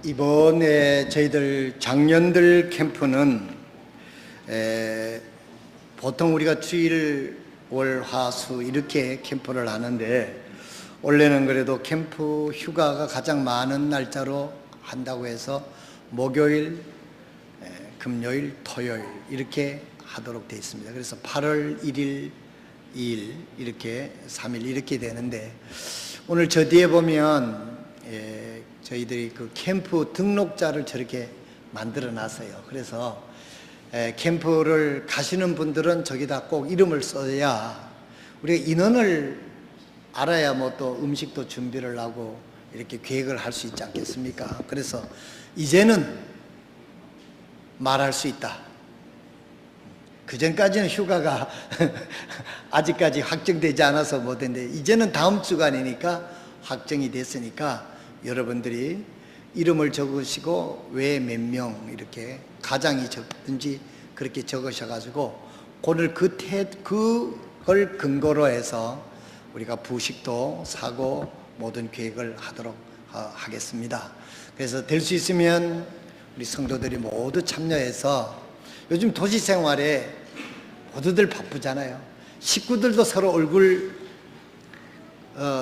이번에 저희들 장년들 캠프는 보통 우리가 주일, 월, 화, 수 이렇게 캠프를 하는데 원래는 그래도 캠프 휴가가 가장 많은 날짜로 한다고 해서 목요일, 금요일, 토요일 이렇게 하도록 되어 있습니다. 그래서 8월 1일, 2일 이렇게 3일 이렇게 되는데 오늘 저 뒤에 보면 저희들이 그 캠프 등록자를 저렇게 만들어 놨어요. 그래서 캠프를 가시는 분들은 저기다 꼭 이름을 써야 우리가 인원을 알아야 뭐 또 음식도 준비를 하고 이렇게 계획을 할 수 있지 않겠습니까? 그래서 이제는 말할 수 있다. 그전까지는 휴가가 아직까지 확정되지 않아서 못했는데 이제는 다음 주간이니까 확정이 됐으니까 여러분들이 이름을 적으시고 왜 몇 명 이렇게 가장이 적든지 그렇게 적으셔가지고 오늘 그걸 근거로 해서 우리가 부식도 사고 모든 계획을 하도록 하겠습니다. 그래서 될 수 있으면 우리 성도들이 모두 참여해서 요즘 도시 생활에 모두들 바쁘잖아요. 식구들도 서로 얼굴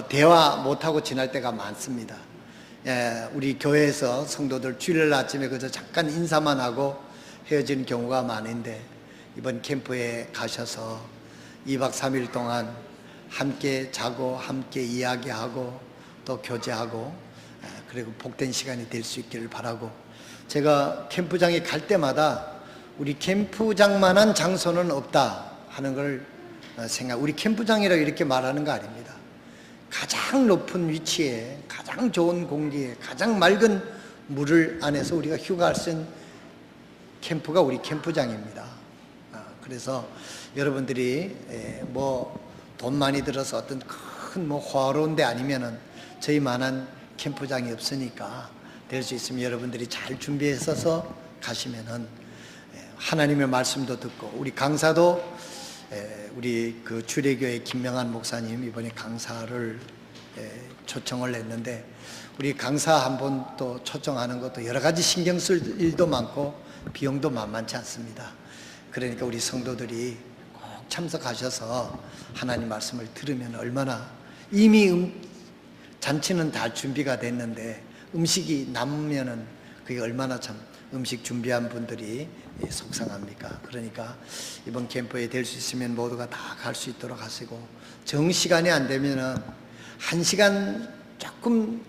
대화 못하고 지날 때가 많습니다. 우리 교회에서 성도들 주일 아침에 그저 잠깐 인사만 하고 헤어지는 경우가 많은데 이번 캠프에 가셔서 2박 3일 동안 함께 자고 함께 이야기하고 또 교제하고 그리고 복된 시간이 될 수 있기를 바라고, 제가 캠프장에 갈 때마다 우리 캠프장만한 장소는 없다 하는 걸 우리 캠프장이라고 이렇게 말하는 거 아닙니다. 가장 높은 위치에 가장 좋은 공기에 가장 맑은 물을 안에서 우리가 휴가할 수 있는 캠프가 우리 캠프장입니다. 그래서 여러분들이 뭐 돈 많이 들어서 어떤 큰 뭐 화로운 데 아니면은 저희만한 캠프장이 없으니까 될 수 있으면 여러분들이 잘 준비해서 가시면은 하나님의 말씀도 듣고, 우리 강사도 우리 그 주례교회 김명한 목사님 이번에 강사를 초청을 했는데 우리 강사 한 번 또 초청하는 것도 여러 가지 신경 쓸 일도 많고 비용도 만만치 않습니다. 그러니까 우리 성도들이 꼭 참석하셔서 하나님 말씀을 들으면 얼마나, 이미 잔치는 다 준비가 됐는데 음식이 남으면은 그게 얼마나 참 음식 준비한 분들이 속상합니까? 그러니까 이번 캠프에 될 수 있으면 모두가 다 갈 수 있도록 하시고, 정시간이 안 되면은 1시간 조금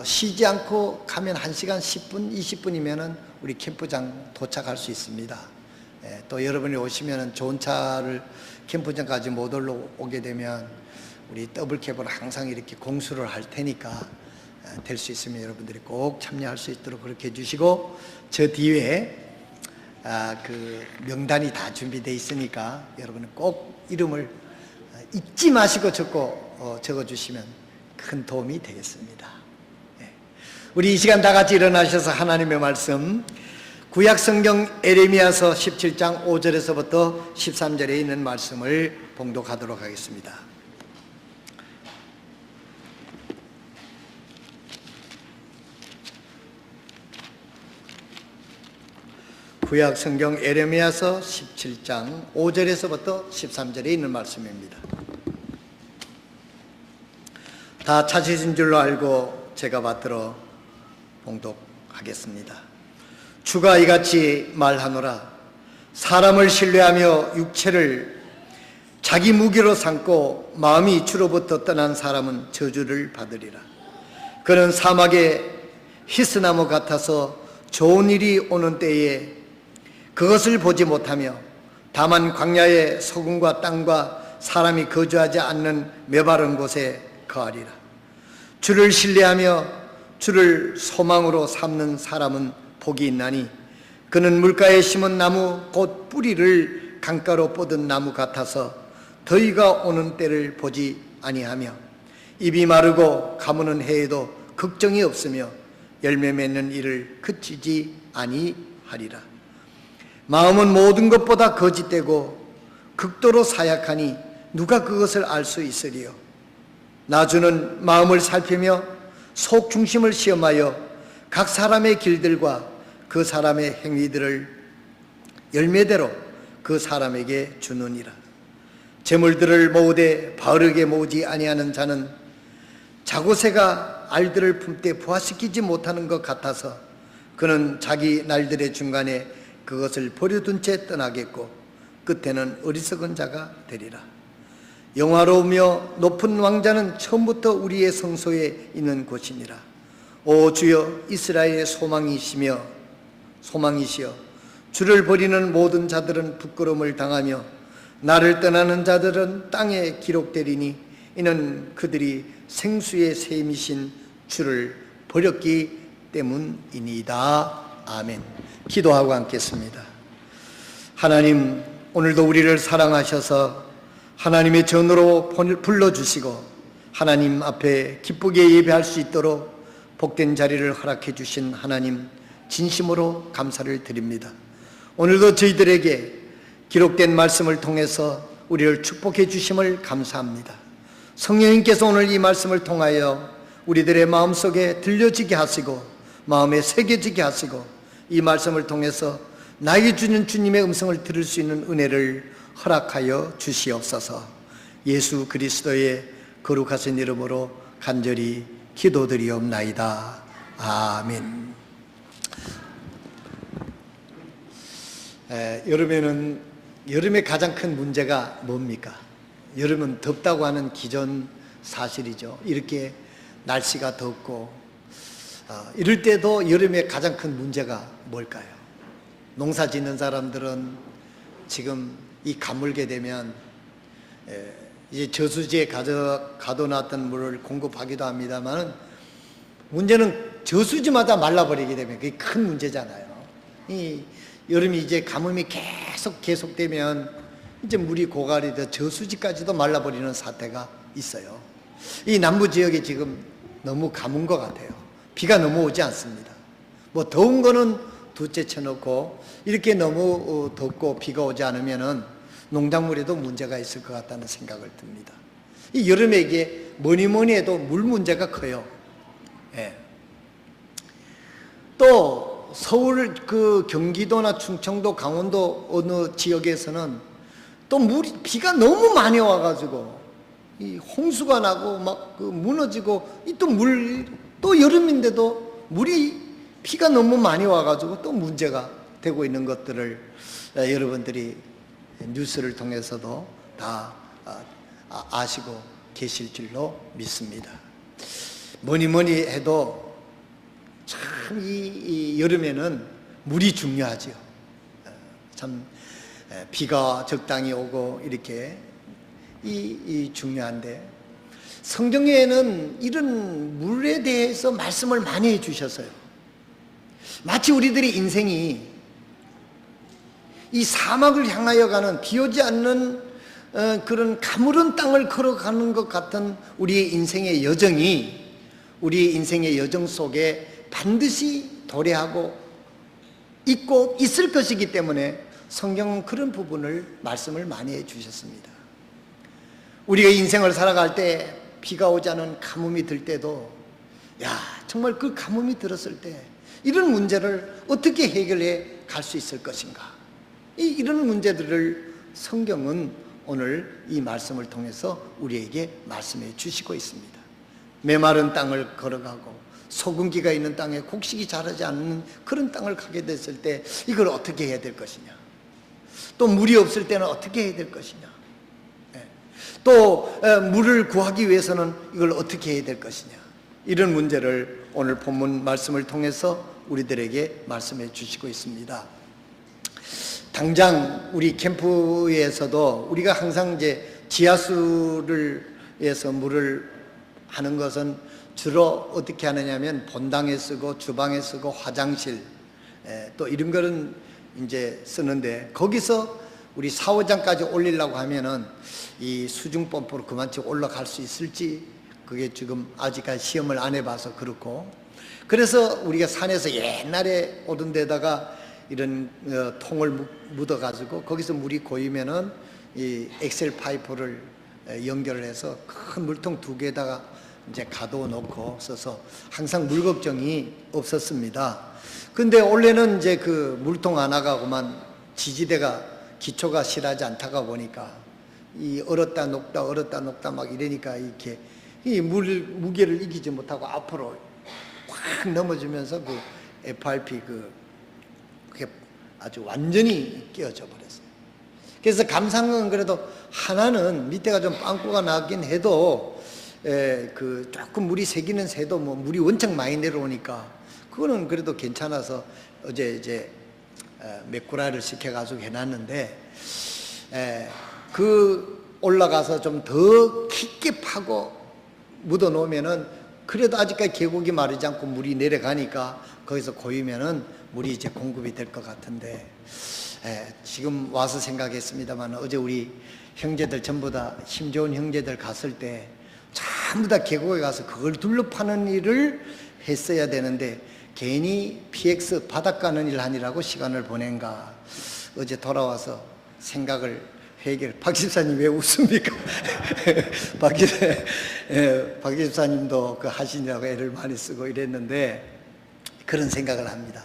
쉬지 않고 가면 1시간 10분, 20분이면은 우리 캠프장 도착할 수 있습니다. 또 여러분이 오시면은 좋은 차를 캠프장까지 못 오게 되면 우리 더블캡으로 항상 이렇게 공수를 할 테니까 될 수 있으면 여러분들이 꼭 참여할 수 있도록 그렇게 해주시고, 저 뒤에 그 명단이 다 준비되어 있으니까 여러분은 꼭 이름을 잊지 마시고 적어주시면 큰 도움이 되겠습니다. 우리 이 시간 다 같이 일어나셔서 하나님의 말씀, 구약성경 에레미야서 17장 5절에서부터 13절에 있는 말씀을 봉독하도록 하겠습니다. 구약성경 에레미야서 17장 5절에서부터 13절에 있는 말씀입니다. 다 찾으신 줄로 알고 제가 받들어 봉독하겠습니다. 주가 이같이 말하노라. 사람을 신뢰하며 육체를 자기 무기로 삼고 마음이 주로부터 떠난 사람은 저주를 받으리라. 그는 사막의 히스나무 같아서 좋은 일이 오는 때에 그것을 보지 못하며 다만 광야의 소금과 땅과 사람이 거주하지 않는 메마른 곳에 거하리라. 주를 신뢰하며 주를 소망으로 삼는 사람은 복이 있나니 그는 물가에 심은 나무 곧 뿌리를 강가로 뻗은 나무 같아서 더위가 오는 때를 보지 아니하며 입이 마르고 가무는 해에도 걱정이 없으며 열매 맺는 일을 그치지 아니하리라. 마음은 모든 것보다 거짓되고 극도로 사약하니 누가 그것을 알 수 있으리요. 나주는 마음을 살피며 속 중심을 시험하여 각 사람의 길들과 그 사람의 행위들을 열매대로 그 사람에게 주느니라. 재물들을 모으되 바르게 모으지 아니하는 자는 자고새가 알들을 품되 부화시키지 못하는 것 같아서 그는 자기 날들의 중간에 그것을 버려둔 채 떠나겠고 끝에는 어리석은 자가 되리라. 영화로우며 높은 왕자는 처음부터 우리의 성소에 있는 곳이니라. 오 주여, 이스라엘의 소망이시여, 주를 버리는 모든 자들은 부끄러움을 당하며 나를 떠나는 자들은 땅에 기록되리니 이는 그들이 생수의 샘이신 주를 버렸기 때문이니이다. 아멘. 기도하고 앉겠습니다. 하나님, 오늘도 우리를 사랑하셔서 하나님의 전으로 불러주시고 하나님 앞에 기쁘게 예배할 수 있도록 복된 자리를 허락해 주신 하나님, 진심으로 감사를 드립니다. 오늘도 저희들에게 기록된 말씀을 통해서 우리를 축복해 주심을 감사합니다. 성령님께서 오늘 이 말씀을 통하여 우리들의 마음속에 들려지게 하시고 마음에 새겨지게 하시고 이 말씀을 통해서 나에게 주는 주님의 음성을 들을 수 있는 은혜를 허락하여 주시옵소서. 예수 그리스도의 거룩하신 이름으로 간절히 기도드리옵나이다. 아멘. 여름의 가장 큰 문제가 뭡니까? 여름은 덥다고 하는 기존 사실이죠. 이렇게 날씨가 덥고 이럴 때도 여름의 가장 큰 문제가 뭘까요? 농사 짓는 사람들은 지금 이 가물게 되면 이제 저수지에 가둬놨던 물을 공급하기도 합니다만 문제는 저수지마다 말라버리게 되면 그게 큰 문제잖아요. 이 여름이 이제 가뭄이 계속되면 이제 물이 고갈이 돼 저수지까지도 말라버리는 사태가 있어요. 이 남부 지역에 지금 너무 가문 것 같아요. 비가 너무 오지 않습니다. 뭐 더운 거는 둘째 쳐놓고 이렇게 너무 덥고 비가 오지 않으면은 농작물에도 문제가 있을 것 같다는 생각을 듭니다. 이 여름에 이게 뭐니 해도 물 문제가 커요. 예. 또 서울 경기도나 충청도 강원도 어느 지역에서는 또 비가 너무 많이 와가지고 이 홍수가 나고 막 무너지고 또 여름인데도 비가 너무 많이 와가지고 또 문제가 되고 있는 것들을 여러분들이 뉴스를 통해서도 다 아시고 계실 줄로 믿습니다. 뭐니 해도 참 이 여름에는 물이 중요하죠. 참 비가 적당히 오고 이렇게 이 중요한데 성경에는 이런 물에 대해서 말씀을 많이 해주셨어요. 마치 우리들의 인생이 이 사막을 향하여 가는 비 오지 않는 그런 가물은 땅을 걸어가는 것 같은 우리의 인생의 여정이 우리의 인생의 여정 속에 반드시 도래하고 있고 있을 것이기 때문에 성경은 그런 부분을 말씀을 많이 해주셨습니다. 우리가 인생을 살아갈 때 비가 오지 않은 가뭄이 들 때도 정말 그 가뭄이 들었을 때 이런 문제를 어떻게 해결해 갈 수 있을 것인가, 이런 문제들을 성경은 오늘 이 말씀을 통해서 우리에게 말씀해 주시고 있습니다. 메마른 땅을 걸어가고 소금기가 있는 땅에 곡식이 자라지 않는 그런 땅을 가게 됐을 때 이걸 어떻게 해야 될 것이냐, 또 물이 없을 때는 어떻게 해야 될 것이냐, 또 물을 구하기 위해서는 이걸 어떻게 해야 될 것이냐, 이런 문제를 오늘 본문 말씀을 통해서 우리들에게 말씀해 주시고 있습니다. 당장 우리 캠프에서도 우리가 항상 이제 지하수를 위해서 물을 하는 것은 주로 어떻게 하느냐면 본당에 쓰고 주방에 쓰고 화장실 또 이런 거는 이제 쓰는데, 거기서 우리 샤워장까지 올리려고 하면은 이 수중 펌프로 그만치 올라갈 수 있을지 그게 지금 아직까지 시험을 안 해봐서 그렇고, 그래서 우리가 산에서 옛날에 오던 데다가 이런 통을 묻어 가지고 거기서 물이 고이면은 이 엑셀 파이프를 연결을 해서 큰 물통 2개에다가 이제 가둬놓고 써서 항상 물 걱정이 없었습니다. 근데 올해는 이제 그 물통 하나가 그만 지지대가 기초가 실하지 않다가 보니까 이 얼었다 녹다 막 이러니까 이렇게 이 무게를 이기지 못하고 앞으로 확 넘어지면서 그 FRP 그게 아주 완전히 깨어져 버렸어요. 그래서 감사한 건 그래도 하나는 밑에가 좀 빵꾸가 나긴 해도 그 조금 물이 새기는 새도 뭐 물이 원청 많이 내려오니까 그거는 그래도 괜찮아서 어제 이제 메꾸라를 시켜가지고 해놨는데 그 올라가서 좀 더 깊게 파고 묻어 놓으면은 그래도 아직까지 계곡이 마르지 않고 물이 내려가니까 거기서 고이면은 물이 이제 공급이 될 것 같은데 지금 와서 생각했습니다만 어제 우리 형제들 전부 다 힘 좋은 형제들 갔을 때 전부 다 계곡에 가서 그걸 둘러파는 일을 했어야 되는데 괜히 PX 바닥 가는 일 하느라고 시간을 보낸가 어제 돌아와서 생각을 박 집사님 왜 웃습니까? 박 집사님도 그 하시느라고 애를 많이 쓰고 이랬는데 그런 생각을 합니다.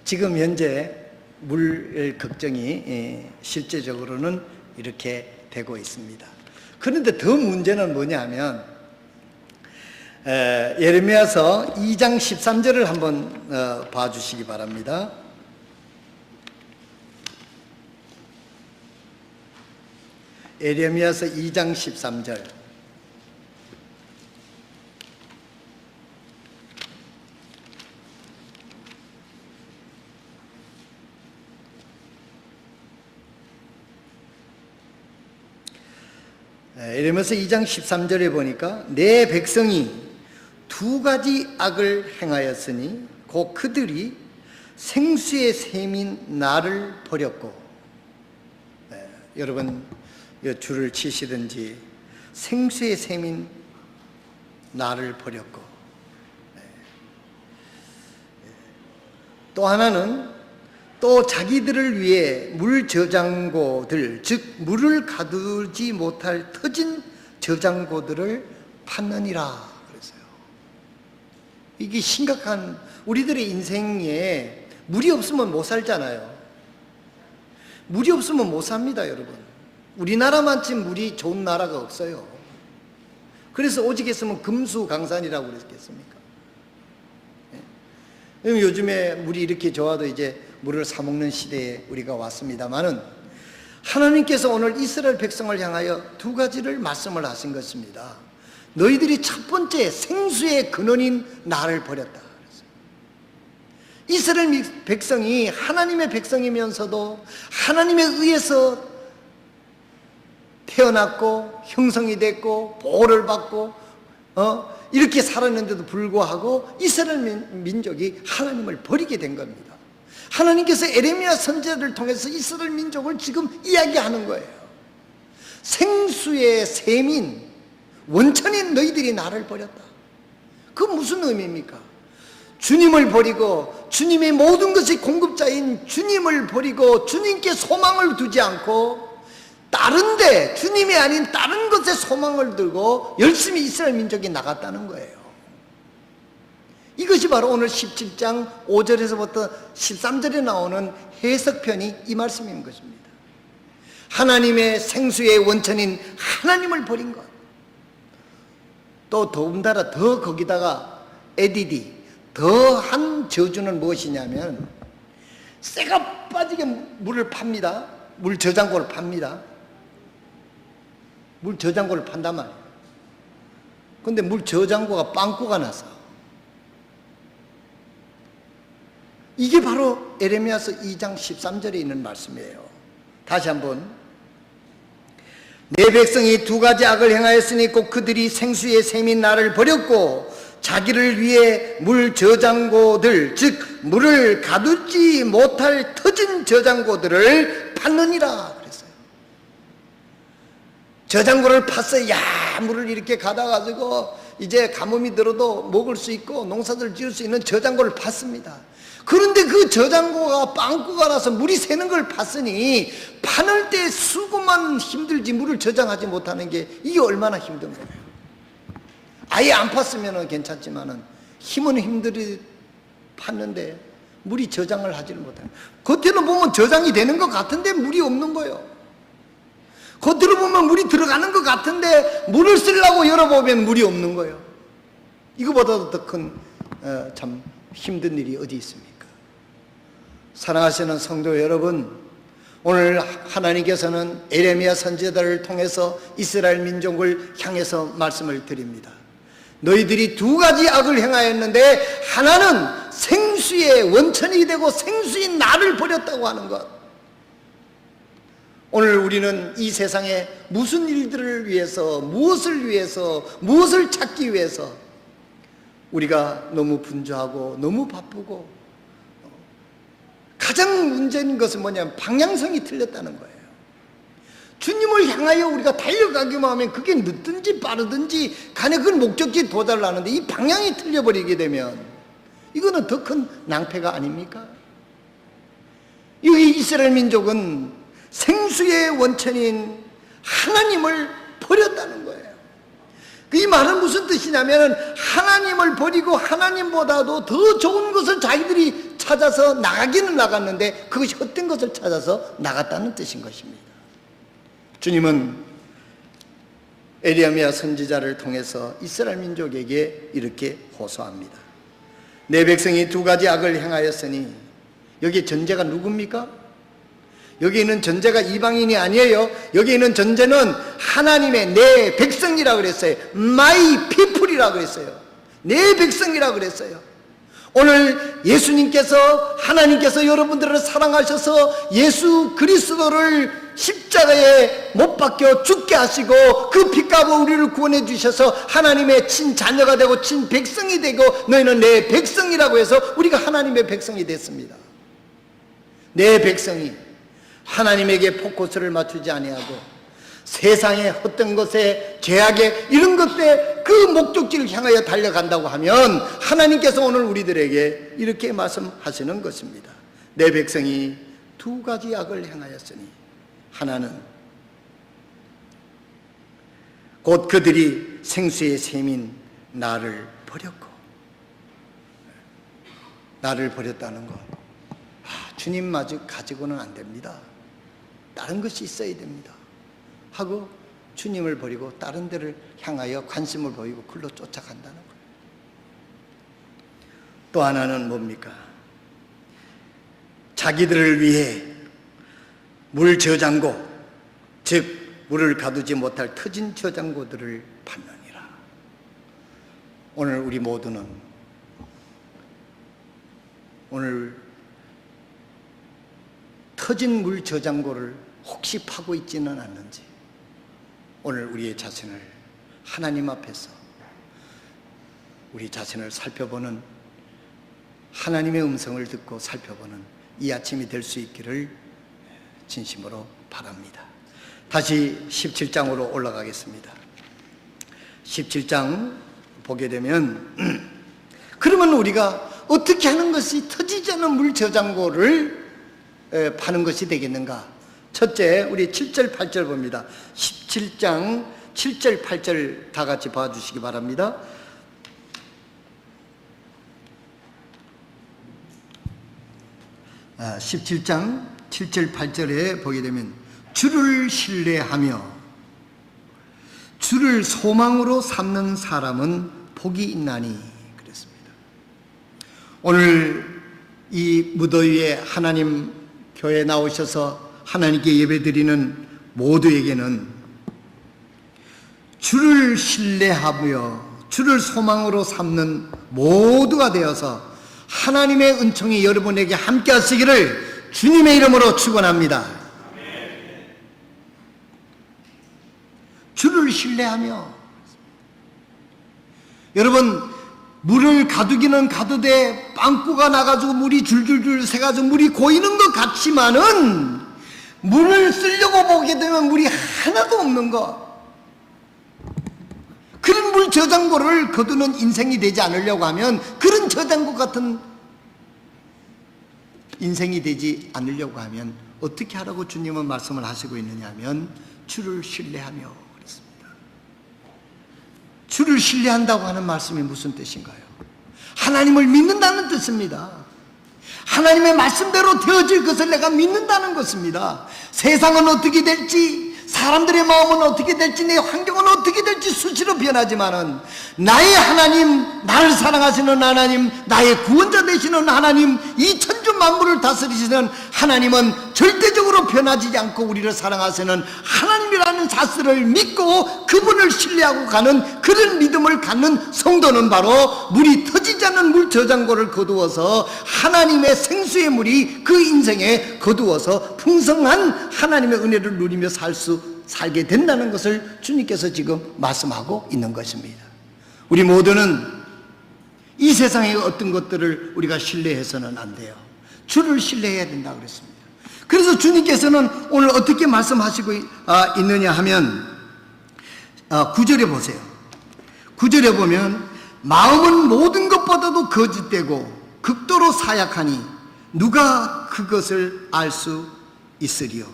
지금 현재 물 걱정이 실제적으로는 이렇게 되고 있습니다. 그런데 더 문제는 뭐냐면 예레미야서 2장 13절을 한번 봐주시기 바랍니다. 예레미야서 2장 13절. 예레미야서 2장 13절에 보니까 내 백성이 두 가지 악을 행하였으니 곧 그들이 생수의 샘인 나를 버렸고 여러분 줄을 치시든지 생수의 샘인 나를 버렸고 또 하나는 또 자기들을 위해 물 저장고들 즉 물을 가두지 못할 터진 저장고들을 팠느니라 그랬어요. 이게 심각한 우리들의 인생에 물이 없으면 못 살잖아요. 물이 없으면 못 삽니다, 여러분. 우리나라만큼 물이 좋은 나라가 없어요. 그래서 오직 했으면 금수강산이라고 그랬겠습니까? 요즘에 물이 이렇게 좋아도 이제 물을 사먹는 시대에 우리가 왔습니다만은 하나님께서 오늘 이스라엘 백성을 향하여 두 가지를 말씀을 하신 것입니다. 너희들이 첫 번째 생수의 근원인 나를 버렸다. 이스라엘 백성이 하나님의 백성이면서도 하나님에 의해서 태어났고 형성이 됐고 보호를 받고 이렇게 살았는데도 불구하고 이스라엘 민족이 하나님을 버리게 된 겁니다. 하나님께서 예레미야 선지자를 통해서 이스라엘 민족을 지금 이야기하는 거예요. 생수의 샘인 원천인 너희들이 나를 버렸다. 그 무슨 의미입니까? 주님을 버리고 주님의 모든 것의 공급자인 주님을 버리고 주님께 소망을 두지 않고 다른데 주님이 아닌 다른 것에 소망을 두고 열심히 이스라엘 민족이 나갔다는 거예요. 이것이 바로 오늘 17장 5절에서부터 13절에 나오는 해석편이 이 말씀인 것입니다. 하나님의 생수의 원천인 하나님을 버린 것. 또 더군다나 더 거기다가 에디디 더한 저주는 무엇이냐면 쇠가 빠지게 물을 팝니다. 물 저장고를 팝니다. 물 저장고를 판단 말이에요. 근데 물 저장고가 빵꾸가 나서 이게 바로 예레미야서 2장 13절에 있는 말씀이에요. 다시 한번 내 백성이 두 가지 악을 행하였으니 곧 그들이 생수의 샘인 나를 버렸고 자기를 위해 물 저장고들 즉 물을 가두지 못할 터진 저장고들을 팠느니라 그랬어요. 저장고를 팠어요. 야 물을 이렇게 가다가지고 이제 가뭄이 들어도 먹을 수 있고 농사를 지을 수 있는 저장고를 팠습니다. 그런데 그 저장고가 빵꾸가 나서 물이 새는 걸 팠으니 파는 때 수고만 힘들지 물을 저장하지 못하는 게 이게 얼마나 힘든 거예요. 아예 안 팠으면 괜찮지만은 힘은 힘들이 팠는데 물이 저장을 하지를 못해요. 겉으로 보면 저장이 되는 것 같은데 물이 없는 거예요. 겉으로 보면 물이 들어가는 것 같은데 물을 쓰려고 열어보면 물이 없는 거예요. 이거보다도 더 큰 참 힘든 일이 어디 있습니까? 사랑하시는 성도 여러분, 오늘 하나님께서는 에레미야 선지자를 통해서 이스라엘 민족을 향해서 말씀을 드립니다. 너희들이 두 가지 악을 행하였는데 하나는 생수의 원천이 되고 생수인 나를 버렸다고 하는 것. 오늘 우리는 이 세상에 무슨 일들을 위해서, 무엇을 찾기 위해서 우리가 너무 분주하고 너무 바쁘고, 가장 문제인 것은 뭐냐면 방향성이 틀렸다는 거예요. 주님을 향하여 우리가 달려가기만 하면 그게 늦든지 빠르든지 간에 그 목적지에 도달을 하는데, 이 방향이 틀려버리게 되면 이거는 더 큰 낭패가 아닙니까? 여기 이스라엘 민족은 생수의 원천인 하나님을 버렸다는 거예요. 이 말은 무슨 뜻이냐면 하나님을 버리고 하나님보다도 더 좋은 것을 자기들이 찾아서 나가기는 나갔는데 그것이 헛된 것을 찾아서 나갔다는 뜻인 것입니다. 주님은 에레미야 선지자를 통해서 이스라엘 민족에게 이렇게 호소합니다. 내 백성이 두 가지 악을 행하였으니, 여기 전제가 누굽니까? 여기 있는 전제가 이방인이 아니에요. 여기 있는 전제는 하나님의 내 백성이라고 그랬어요. My people이라고 그랬어요. 내 백성이라고 그랬어요. 오늘 예수님께서, 하나님께서 여러분들을 사랑하셔서 예수 그리스도를 십자가에 못 박혀 죽게 하시고 그 피값으로 우리를 구원해 주셔서 하나님의 친자녀가 되고 친백성이 되고 너희는 내 백성이라고 해서 우리가 하나님의 백성이 됐습니다. 내 백성이 하나님에게 포커스를 맞추지 아니하고 세상의 헛된 것에, 죄악에, 이런 것에 그 목적지를 향하여 달려간다고 하면 하나님께서 오늘 우리들에게 이렇게 말씀하시는 것입니다. 내 백성이 두 가지 악을 행하였으니, 하나는 곧 그들이 생수의 샘인 나를 버렸고, 나를 버렸다는 것, 주님마저 가지고는 안 됩니다. 다른 것이 있어야 됩니다 하고 주님을 버리고 다른 데를 향하여 관심을 보이고 글로 쫓아간다는 거예요. 또 하나는 뭡니까? 자기들을 위해 물 저장고, 즉 물을 가두지 못할 터진 저장고들을 받느니라. 오늘 우리 모두는 오늘 터진 물 저장고를 혹시 파고 있지는 않는지, 오늘 우리의 자신을 하나님 앞에서 우리 자신을 살펴보는, 하나님의 음성을 듣고 살펴보는 이 아침이 될 수 있기를 진심으로 바랍니다. 다시 17장으로 올라가겠습니다. 17장 보게 되면 그러면 우리가 어떻게 하는 것이 터지지 않은 물 저장고를 파는 것이 되겠는가? 첫째, 우리 7절 8절 봅니다. 17장 7절 8절 다 같이 봐주시기 바랍니다. 아, 17장 7절 8절에 보게 되면 주를 신뢰하며 주를 소망으로 삼는 사람은 복이 있나니 그랬습니다. 오늘 이 무더위에 하나님 교회에 나오셔서 하나님께 예배드리는 모두에게는 주를 신뢰하며 주를 소망으로 삼는 모두가 되어서 하나님의 은총이 여러분에게 함께 하시기를 주님의 이름으로 축원합니다. 주를 신뢰하며, 여러분 물을 가두기는 가두되 빵꾸가 나가지고 물이 줄줄줄 새가지고 물이 고이는 것 같지만은 물을 쓰려고 보게 되면 물이 하나도 없는 것, 그런 물 저장고를 거두는 인생이 되지 않으려고 하면, 그런 저장고 같은 인생이 되지 않으려고 하면 어떻게 하라고 주님은 말씀을 하시고 있느냐 하면 주를 신뢰하며 그랬습니다. 주를 신뢰한다고 하는 말씀이 무슨 뜻인가요? 하나님을 믿는다는 뜻입니다. 하나님의 말씀대로 되어질 것을 내가 믿는다는 것입니다. 세상은 어떻게 될지, 사람들의 마음은 어떻게 될지, 내 환경은 어떻게 될지 수시로 변하지만은 나의 하나님, 나를 사랑하시는 하나님, 나의 구원자 되시는 하나님, 이 천주 만물을 다스리시는 하나님은 절대적으로 변하지 않고 우리를 사랑하시는 하나님이라는 사실을 믿고 그분을 신뢰하고 가는 그런 믿음을 갖는 성도는 바로 물이 터지지 않는 물 저장고를 거두어서 하나님의 생수의 물이 그 인생에 거두어서 풍성한 하나님의 은혜를 누리며 살게 된다는 것을 주님께서 지금 말씀하고 있는 것입니다. 우리 모두는 이 세상의 어떤 것들을 우리가 신뢰해서는 안 돼요. 주를 신뢰해야 된다고 그랬습니다. 그래서 주님께서는 오늘 어떻게 말씀하시고 있느냐 하면 9절에 보세요. 9절에 보면 마음은 모든 것보다도 거짓되고 극도로 사약하니 누가 그것을 알 수 있으리요.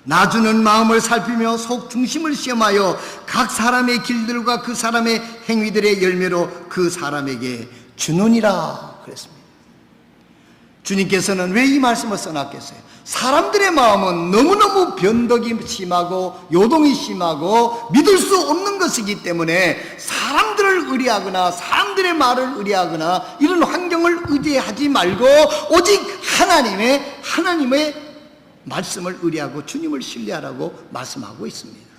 나주는 마음을 살피며 속 중심을 시험하여 각 사람의 길들과 그 사람의 행위들의 열매로 그 사람에게 주느니라 그랬습니다. 주님께서는 왜 이 말씀을 써놨겠어요? 사람들의 마음은 너무너무 변덕이 심하고 요동이 심하고 믿을 수 없는 것이기 때문에 사람들을 의뢰하거나 사람들의 말을 의뢰하거나 이런 환경을 의지하지 말고 오직 하나님의 말씀을 의뢰하고 주님을 신뢰하라고 말씀하고 있습니다.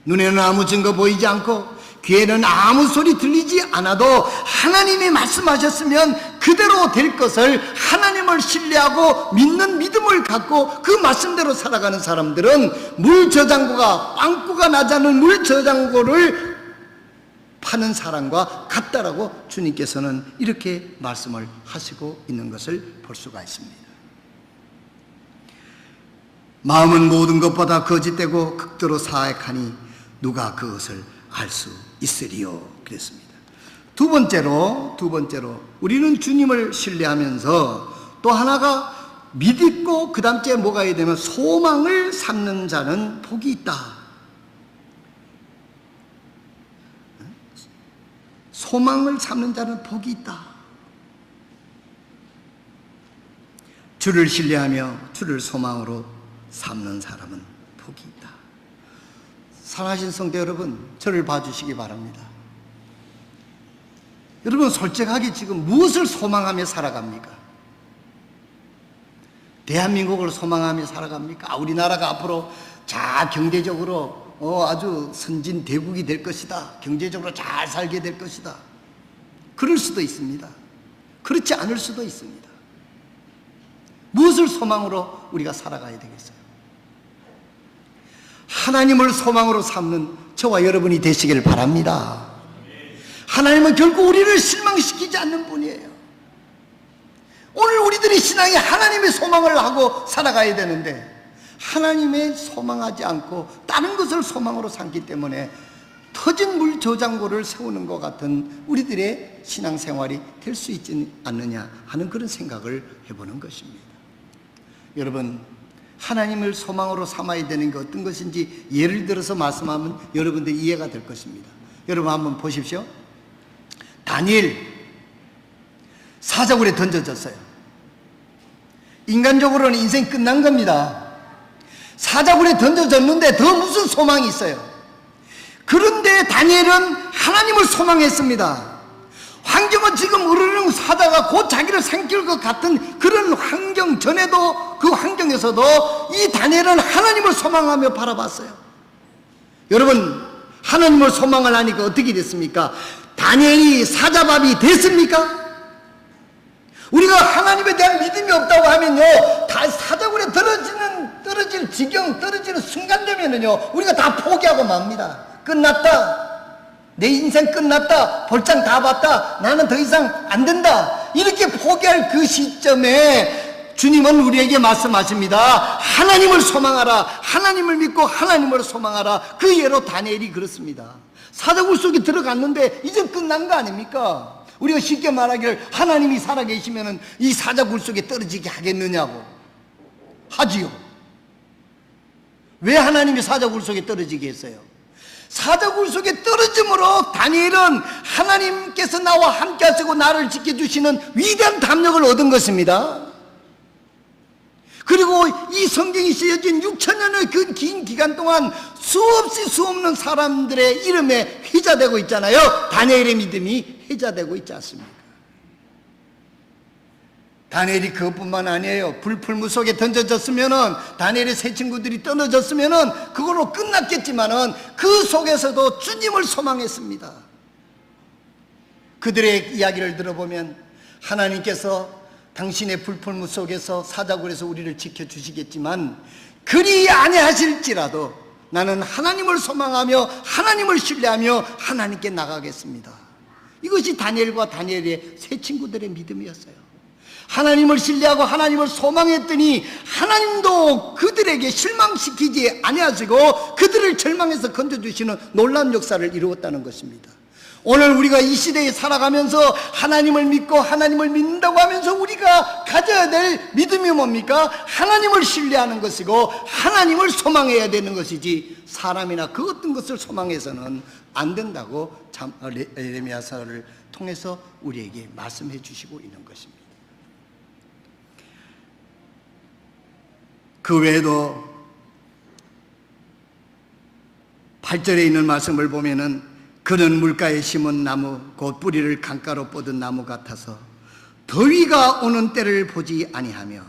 눈에는 아무 증거 보이지 않고 귀에는 아무 소리 들리지 않아도 하나님이 말씀하셨으면 그대로 될 것을 하나님을 신뢰하고 믿는 믿음을 갖고 그 말씀대로 살아가는 사람들은 물 저장고가 빵꾸가 나지 않는 물 저장고를 파는 사람과 같다라고 주님께서는 이렇게 말씀을 하시고 있는 것을 볼 수가 있습니다. 마음은 모든 것보다 거짓되고 극도로 사악하니 누가 그것을 알 수 있으리요 그랬습니다. 두 번째로 우리는 주님을 신뢰하면서 또 하나가 믿고 그 다음째 뭐가 해야 되면 소망을 삼는 자는 복이 있다. 소망을 삼는 자는 복이 있다. 주를 신뢰하며 주를 소망으로 삼는 사람은 복이 있다. 사랑하신 성도 여러분, 저를 봐주시기 바랍니다. 여러분 솔직하게 지금 무엇을 소망하며 살아갑니까? 대한민국을 소망하며 살아갑니까? 우리나라가 앞으로 잘 경제적으로 아주 선진 대국이 될 것이다. 경제적으로 잘 살게 될 것이다. 그럴 수도 있습니다. 그렇지 않을 수도 있습니다. 무엇을 소망으로 우리가 살아가야 되겠어요? 하나님을 소망으로 삼는 저와 여러분이 되시길 바랍니다. 하나님은 결코 우리를 실망시키지 않는 분이에요. 오늘 우리들이 신앙이 하나님의 소망을 하고 살아가야 되는데 하나님의 소망하지 않고 다른 것을 소망으로 삼기 때문에 터진 물 저장고를 세우는 것 같은 우리들의 신앙생활이 될 수 있지 않느냐 하는 그런 생각을 해보는 것입니다. 여러분, 하나님을 소망으로 삼아야 되는 게 어떤 것인지 예를 들어서 말씀하면 여러분들 이해가 될 것입니다. 여러분 한번 보십시오. 다니엘 사자굴에 던져졌어요. 인간적으로는 인생 끝난 겁니다. 사자굴에 던져졌는데 더 무슨 소망이 있어요? 그런데 다니엘은 하나님을 소망했습니다. 환경은 지금 으르렁 사자가 곧 자기를 삼킬 것 같은 그런 환경 전에도 그 환경에서도 이 다니엘은 하나님을 소망하며 바라봤어요. 여러분, 하나님을 소망을 하니까 어떻게 됐습니까? 다니엘이 사자밥이 됐습니까? 우리가 하나님에 대한 믿음이 없다고 하면요, 다 사자굴에 떨어질 지경, 떨어지는 순간 되면은요, 우리가 다 포기하고 맙니다. 끝났다. 내 인생 끝났다. 볼장 다 봤다. 나는 더 이상 안 된다. 이렇게 포기할 그 시점에 주님은 우리에게 말씀하십니다. 하나님을 소망하라. 하나님을 믿고 하나님을 소망하라. 그 예로 다니엘이 그렇습니다. 사자굴 속에 들어갔는데 이제 끝난 거 아닙니까? 우리가 쉽게 말하기를 하나님이 살아계시면 이 사자굴 속에 떨어지게 하겠느냐고 하지요. 왜 하나님이 사자굴 속에 떨어지게 했어요? 사자굴 속에 떨어짐으로 다니엘은 하나님께서 나와 함께 하시고 나를 지켜주시는 위대한 담력을 얻은 것입니다. 그리고 이 성경이 쓰여진 6천년의 그 긴 기간 동안 수없이 수없는 사람들의 이름에 회자되고 있잖아요. 다니엘의 믿음이 회자되고 있지 않습니까? 다니엘이 그것뿐만 아니에요. 불풀무 속에 던져졌으면은, 다니엘의 세 친구들이 떨어졌으면은 그걸로 끝났겠지만은 그 속에서도 주님을 소망했습니다. 그들의 이야기를 들어보면 하나님께서 당신의 불풀무 속에서 사자굴에서 우리를 지켜주시겠지만 그리 아니하실지라도 나는 하나님을 소망하며 하나님을 신뢰하며 하나님께 나가겠습니다. 이것이 다니엘과 다니엘의 세 친구들의 믿음이었어요. 하나님을 신뢰하고 하나님을 소망했더니 하나님도 그들에게 실망시키지 아니하시고 그들을 절망해서 건져주시는 놀라운 역사를 이루었다는 것입니다. 오늘 우리가 이 시대에 살아가면서 하나님을 믿고 하나님을 믿는다고 하면서 우리가 가져야 될 믿음이 뭡니까? 하나님을 신뢰하는 것이고 하나님을 소망해야 되는 것이지 사람이나 그 어떤 것을 소망해서는 안 된다고 예레미야서를 통해서 우리에게 말씀해 주시고 있는 것입니다. 그 외에도 8절에 있는 말씀을 보면은 그는 물가에 심은 나무 곧 뿌리를 강가로 뻗은 나무 같아서 더위가 오는 때를 보지 아니하며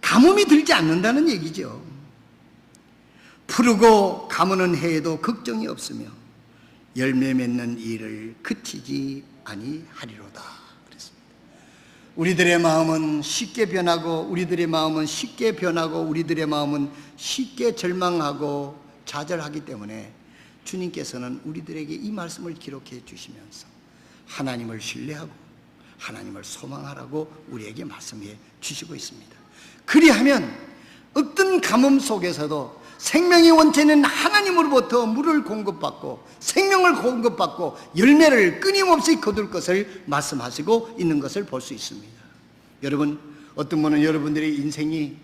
가뭄이 들지 않는다는 얘기죠. 푸르고 가무는 해에도 걱정이 없으며 열매 맺는 일을 그치지 아니하리로다 그랬습니다. 우리들의 마음은 쉽게 변하고 우리들의 마음은 쉽게 변하고 우리들의 마음은 쉽게 절망하고 좌절하기 때문에 주님께서는 우리들에게 이 말씀을 기록해 주시면서 하나님을 신뢰하고 하나님을 소망하라고 우리에게 말씀해 주시고 있습니다. 그리하면 어떤 가뭄 속에서도 생명의 원체는 하나님으로부터 물을 공급받고 생명을 공급받고 열매를 끊임없이 거둘 것을 말씀하시고 있는 것을 볼 수 있습니다. 여러분, 어떤 분은 여러분들의 인생이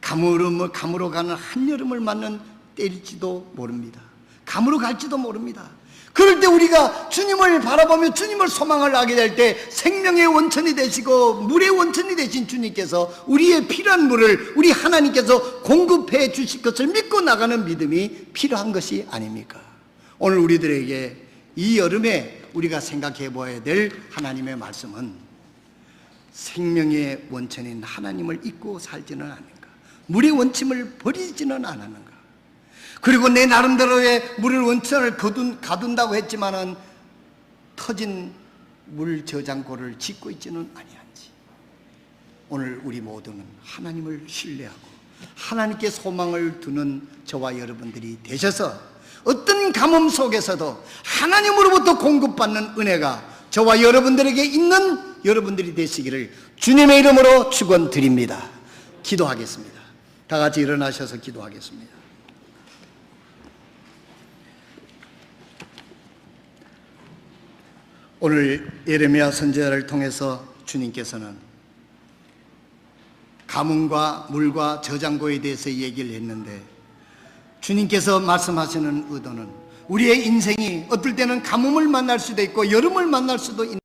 가물어 가는 한여름을 맞는 때일지도 모릅니다. 감으로 갈지도 모릅니다. 그럴 때 우리가 주님을 바라보며 주님을 소망을 하게 될 때 생명의 원천이 되시고 물의 원천이 되신 주님께서 우리의 필요한 물을 우리 하나님께서 공급해 주실 것을 믿고 나가는 믿음이 필요한 것이 아닙니까? 오늘 우리들에게 이 여름에 우리가 생각해 보아야 될 하나님의 말씀은 생명의 원천인 하나님을 잊고 살지는 않는가, 물의 원침을 버리지는 않았는가, 그리고 내 나름대로의 물을 원천을 가둔다고 했지만은 터진 물 저장고를 짓고 있지는 아니한지 오늘 우리 모두는 하나님을 신뢰하고 하나님께 소망을 두는 저와 여러분들이 되셔서 어떤 가뭄 속에서도 하나님으로부터 공급받는 은혜가 저와 여러분들에게 있는 여러분들이 되시기를 주님의 이름으로 축원드립니다. 기도하겠습니다. 다 같이 일어나셔서 기도하겠습니다. 오늘 예레미야 선지자를 통해서 주님께서는 가뭄과 물과 저장고에 대해서 얘기를 했는데 주님께서 말씀하시는 의도는 우리의 인생이 어떨 때는 가뭄을 만날 수도 있고 여름을 만날 수도 있는